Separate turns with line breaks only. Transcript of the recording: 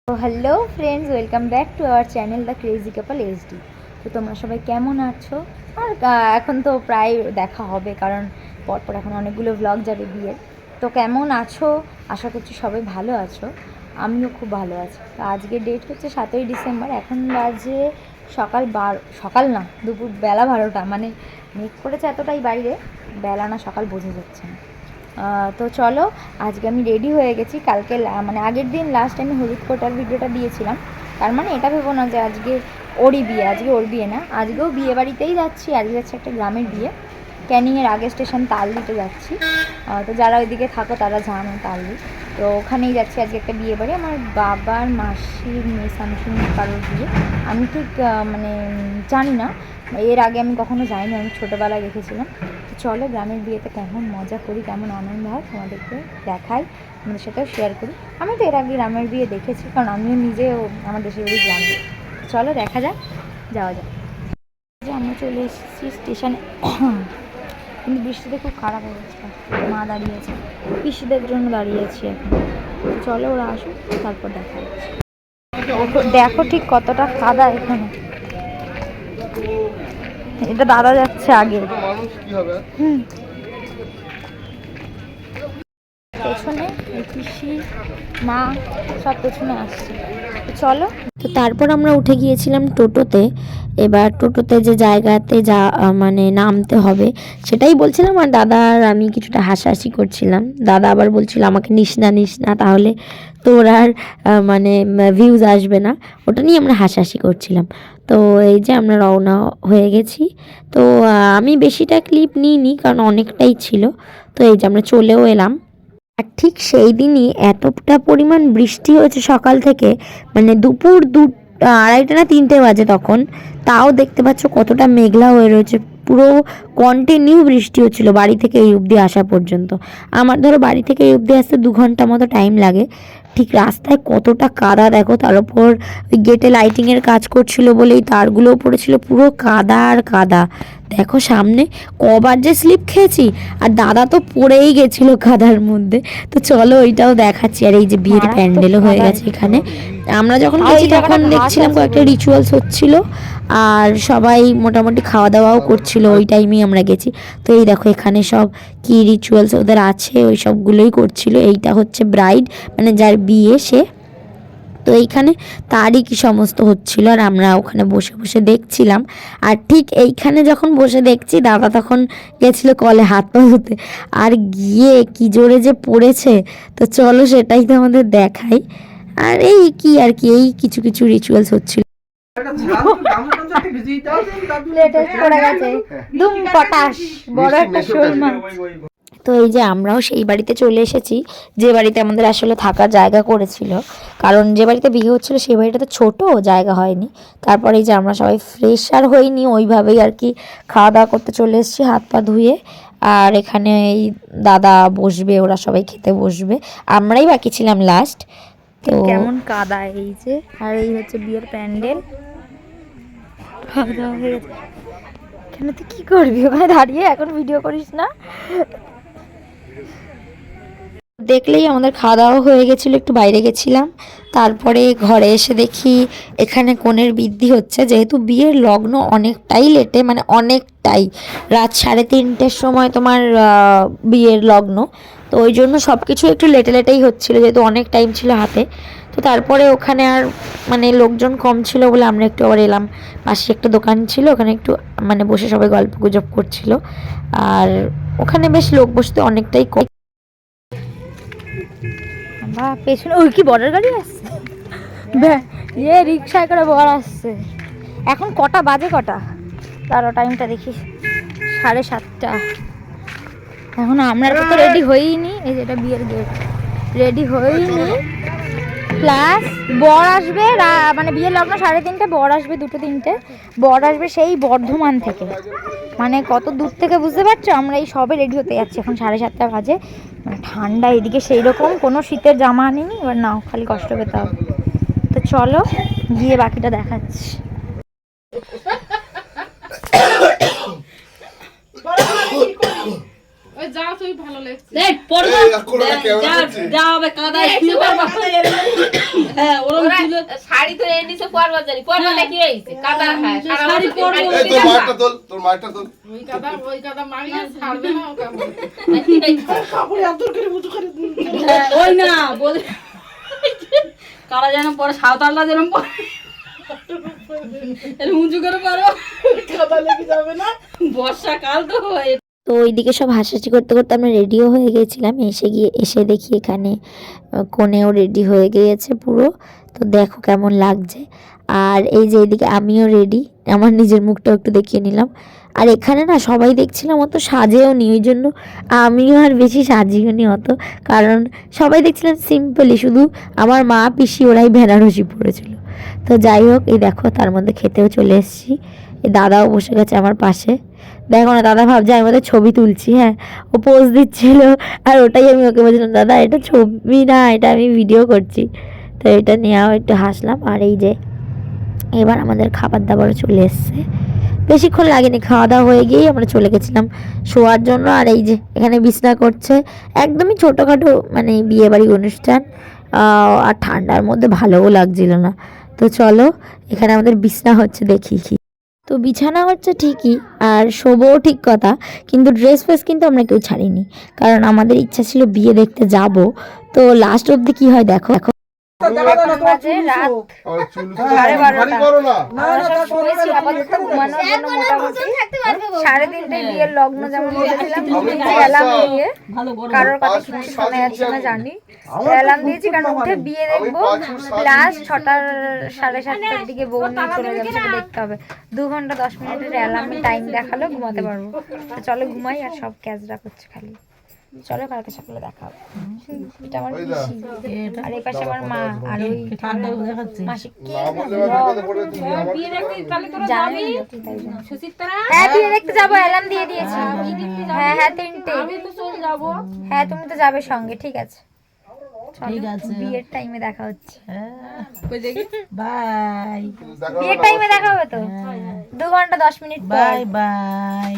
তো hello friends, welcome back to our channel the crazy couple HD. তো তোমরা সবাই কেমন আছো? আর এখন তো প্রায় দেখা হবে, কারণ পরপর এখন অনেকগুলো ব্লগ যাবে বিয়ের। তো কেমন আছো? আশা করছি সবাই ভালো আছো। আমিও খুব ভালো আছি। তো আজকে ডেট হচ্ছে 7ই ডিসেম্বর। এখন বাজে সকাল না, দুপুর বেলা 12টা। মানে মেঘ করেছে এতটাই বাইরে, বেলা না সকাল বোঝা যাচ্ছে না। তো চলো, আজকে আমি রেডি হয়ে গেছি। কালকে মানে আগের দিন লাস্ট আমি হলুদ কোটার ভিডিওটা দিয়েছিলাম। তার মানে এটা ভেবো না যে আজকে ওরই বিয়ে, আজকে ওর বিয়ে না, আজকেও বিয়ে বাড়িতেই যাচ্ছি। আজকে যাচ্ছে একটা গ্রামের বিয়ে, ক্যানিংয়ের আগের স্টেশন তালদিতে যাচ্ছি। তো যারা ওইদিকে থাকো তারা জানো তালদি। তো ওখানেই যাচ্ছি আজকে একটা বিয়ে বাড়ি, আমার বাবার মাসির মেয়ে সামথিং কারোর বিয়ে। আমি ঠিক মানে জানি না, এর আগে আমি কখনো যাইনি, আমি ছোটোবেলায় দেখেছিলাম। চলো গ্রামের বিয়েতে কেমন মজা করি, কেমন আনন্দ হয় তোমাদেরকে দেখাই, আমাদের সাথেও শেয়ার করি। আমি তো এর আগে গ্রামের বিয়ে দেখেছি, কারণ আমিও নিজেও আমার দেশের বাড়ি গ্রামে। চলো দেখা যাক, যাওয়া যাক। আমরা চলে এসেছি স্টেশনে, কিন্তু বৃষ্টিতে খুব খারাপ অবস্থা। মা দাঁড়িয়েছে, পিসিদের জন্য দাঁড়িয়েছি এখন। চলো ওরা আসুক, তারপর দেখা যাচ্ছে। দেখো ঠিক কতটা কাদা এখানে। এটা দাদা যাচ্ছে আগে। পেছনে পিসি মা সব পেছনে আসছে। চলো।
তো তারপর আমরা উঠে গিয়েছিলাম টোটোতে। এবার টোটোতে যে জায়গাতে মানে নামতে হবে সেটাই বলছিলাম, আর দাদা আর আমি কিছুটা হাসাহাসি করছিলাম। দাদা আবার বলছিল আমাকে নিস না, তাহলে তোর আর মানে ভিউজ আসবে না। ওটা নিয়ে আমরা হাসাহাসি করছিলাম। তো এই যে আমরা রওনা হয়ে গেছি। তো আমি বেশিটা ক্লিপ নিইনি, কারণ অনেকটাই ছিল। তো এই যে আমরা চলেও এলাম। আর ঠিক সেই দিনই এতটা পরিমাণ বৃষ্টি হয়েছে সকাল থেকে, মানে দুপুর 2:30 না 3টে বাজে তখন। তাও দেখতে পাচ্ছ কতটা মেঘলা হয়ে রয়েছে, পুরো কন্টিনিউ বৃষ্টি হচ্ছিল বাড়ি থেকে এই অবধি আসা পর্যন্ত। আমার ধরো বাড়ি থেকে এই অবধি আসতে 2 ঘন্টা মতো টাইম লাগে। ঠিক রাস্তায় কতটা কাদা দেখো, তার উপর ওই গেটে লাইটিংয়ের কাজ করছিল বলেই তারগুলোও পড়েছিল, পুরো কাদা আর কাদা। দেখো সামনে কবার যে স্লিপ খেয়েছি, আর দাদা তো পড়েই গেছিল কাদার মধ্যে। তো চলো ওইটাও দেখাচ্ছি। আর এই যে বিয়ের প্যান্ডেলও হয়ে গেছে এখানে। আমরা যখন গেছি তখন দেখছিলাম কয়েকটা রিচুয়ালস হচ্ছিল, আর সবাই মোটামুটি খাওয়া দাওয়াও করছিল ওই টাইমেই আমরা গেছি। তো এই দেখো এখানে সব কি রিচুয়ালস ওদের আছে ওই সবগুলোই করছিল। এইটা হচ্ছে ব্রাইড, মানে যার বিয়ে সে। তো এইখানে তারই কি সমস্ত হচ্ছিল, আর আমরা ওখানে বসে বসে দেখছিলাম। আর ঠিক এইখানে যখন বসে দেখছি, দাদা তখন গেছিলো কলে হাত পা ধুতে, আর গিয়ে কি জোরে যে পড়েছে। তো চলো সেটাই তো আমাদের দেখাই। আর এই কি আর কি, এই কিছু কিছু রিচুয়ালস হচ্ছিল।
বড় একটা শোল মাছ।
তো এই যে আমরাও সেই বাড়িতে চলে এসেছি, যে বাড়িতে আমাদের আসলে থাকার জায়গা করেছিল। কারণ যে বাড়িতে বিয়ে হচ্ছিল সেই বাড়িটা তো ছোটো, জায়গা হয়নি। তারপরে এই যে আমরা সবাই ফ্রেশ আর হইনি, ওইভাবেই আর কি খাওয়া দাওয়া করতে চলে এসেছি হাত পা ধুয়ে। আর এখানে এই দাদা বসবে, ওরা সবাই খেতে বসবে, আমরাই বাকি ছিলাম লাস্ট। তো
কেমন কাদা এই যে, আর এই হচ্ছে বিয়ের প্যান্ডেল। খাওয়া দাওয়া হয়ে গেছে। কেন তুই কি করবি ওখানে দাঁড়িয়ে, এখন ভিডিও করিস না?
দেখলেই আমাদের খাওয়া দাওয়া হয়ে গেছিলো, একটু বাইরে গেছিলাম। তারপরে ঘরে এসে দেখি এখানে কনের বৃদ্ধি হচ্ছে, যেহেতু বিয়ের লগ্ন অনেকটাই লেটে, মানে অনেকটাই রাত 3:30-টের সময় তোমার বিয়ের লগ্ন। তো ওই জন্য সব কিছু একটু লেটেই হচ্ছিলো, যেহেতু অনেক টাইম ছিল হাতে। তো তারপরে ওখানে আর মানে লোকজন কম ছিল বলে আমরা একটু আবার এলাম। পাশে একটা দোকান ছিল, ওখানে একটু মানে বসে সবাই গল্প গুজব করছিল। আর ওখানে বেশ লোক বসতে অনেকটাই কম।
বা পেছনে ওই কি বর্ডার গাড়ি আসছে, রিক্সায় করে বর আসছে। এখন কটা বাজে, কটা তারও টাইমটা দেখি 7:30। এখন আমরা তো রেডি হইনি, এই যেটা বিয়ের গেট, রেডি হইনি। প্লাস বর আসবে মানে বিয়ের লগ্ন 3:30, বর আসবে 2-3টে। বর আসবে সেই বর্ধমান থেকে, মানে কত দূর থেকে বুঝতে পারছো। আমরা এই সবে রেডি হতে যাচ্ছি, এখন 7:30 বাজে। মানে ঠান্ডা এদিকে, সেই রকম কোনো শীতের জামা আনিনি। এবার নাও, খালি কষ্ট পেতে হবে। তো চলো গিয়ে বাকিটা দেখাচ্ছি।
দেখ পড়বো
এই, এখন ওরা ক্যামেরা করছে।
যা হবে কাদায় শুয়ে পড়বা। হ্যাঁ ওরম ছিল
শাড়ি তো এনে নিচে পরবা জানি পরবা দেখি এইছে কাদা হ্যাঁ সারা
শাড়ি
বছর
পরবো।
এই তোর মায়েরটা তোল, তোর মায়েরটা তোল।
হ্যাঁ, ওই না বল কারা যেন পরে সাঁওতালরা যেন পরে এরকম উঁচু করে পারো কাদা লেগে যাবে না বর্ষাকাল তো
তো ওইদিকে সব হাসাহাসি করতে করতে আমরা রেডিও হয়ে গেছিলাম, এসে দেখি এখানে কনেও রেডি হয়ে গিয়েছে পুরো। তো দেখো কেমন লাগছে। আর এই যে এইদিকে আমিও রেডি, আমার নিজের মুখটাও একটু দেখিয়ে নিলাম। আর এখানে না সবাই দেখছিলাম অত সাজেও নি, ওই জন্য আমিও আর বেশি সাজিও নি অত, কারণ সবাই দেখছিলাম সিম্পলি, শুধু আমার মা পিসি ওরাই বেনারসি পড়েছিল। তো যাই হোক, এই দেখো তার মধ্যে খেতেও চলে এসেছি। এই দাদাও বসে গেছে আমার পাশে। দেখো না, দাদা ভাবছে আমি ওদের ছবি তুলছি। হ্যাঁ, ও পোজ দিচ্ছিল, আর ওটাই আমি ওকে বলছিলাম দাদা এটা ছবি না, এটা আমি ভিডিও করছি। তো এটা নিয়েও একটু হাসলাম। আর এই যে এবার আমাদের খাবার দাবারও চলে এসছে, বেশিক্ষণ লাগেনি, খাওয়া দাওয়া হয়ে গিয়েই আমরা চলে গেছিলাম শোয়ার জন্য। আর এই যে এখানে বিছনা করছে, একদমই ছোটোখাটো মানে বিয়েবাড়ি অনুষ্ঠান, আর ঠান্ডার মধ্যে ভালোও লাগছিল না। তো চলো এখানে আমাদের বিছনা হচ্ছে দেখি। তো বিছানা হচ্ছে ঠিকই, আর শোবও ঠিক কথা, কিন্তু ড্রেস ফ্রেস কিন্তু আমরা কেউ ছাড়িনি, কারণ আমাদের ইচ্ছা ছিল বিয়ে দেখতে যাব। তো লাস্ট অবধি কি হয় দেখো।
বাজে রাত
আমার চুল
সাড়ে বারোটা।
ভারী করো না।
আমরা সব শুয়েছি আপাতত ঘুমানোর জন্য, মোটামুটি 3:30টায় বিয়ের লগ্ন যেমন বলেছিলাম, দিয়েছি অ্যালার্ম দিয়ে।
ভালো গরম
কারোর কথা কিছু শোনা যাচ্ছে না জানি, অ্যালার্ম দিয়েছি কারণ উঠে বিয়ে দেখবো। প্লাস 6টা 7:30টার দিকে বউ নিয়ে চলে যাবে, সেটা দেখতে হবে। 2 ঘন্টা 10 মিনিটের অ্যালার্ম টাইম দেখালো, ঘুমাতে পারবো। তো চলো ঘুমাই, আর সব ক্যাজরা করছে খালি। চলো কালকে সকালে দেখা হবে। এটা আমার পিসি, আর এই পাশে আমার মা, আর ওই
ঠান্ডা দেখাচ্ছে
মাসি কে
না বললে এবার বিপদে পড়বে তুমি। আমার
বিয়ে দেখতে তাহলে তোরা
জানি
যাবি
তাই জন্য।
সুচিত্রা
হ্যাঁ বিয়ে দেখতে যাবো, অ্যালার্ম দিয়ে দিয়েছি। হ্যাঁ 3টে।
আমি তো চলে যাবো
হ্যাঁ তুমি তো যাবে সঙ্গে, ঠিক আছে। চলো,
ঠিক আছে।
বিয়ের টাইমে দেখা হচ্ছে।
কই দেখি
বাই
দেখা
বিয়ের টাইমে দেখা হবে তো, 2 ঘন্টা 10 মিনিট পর।
Bye bye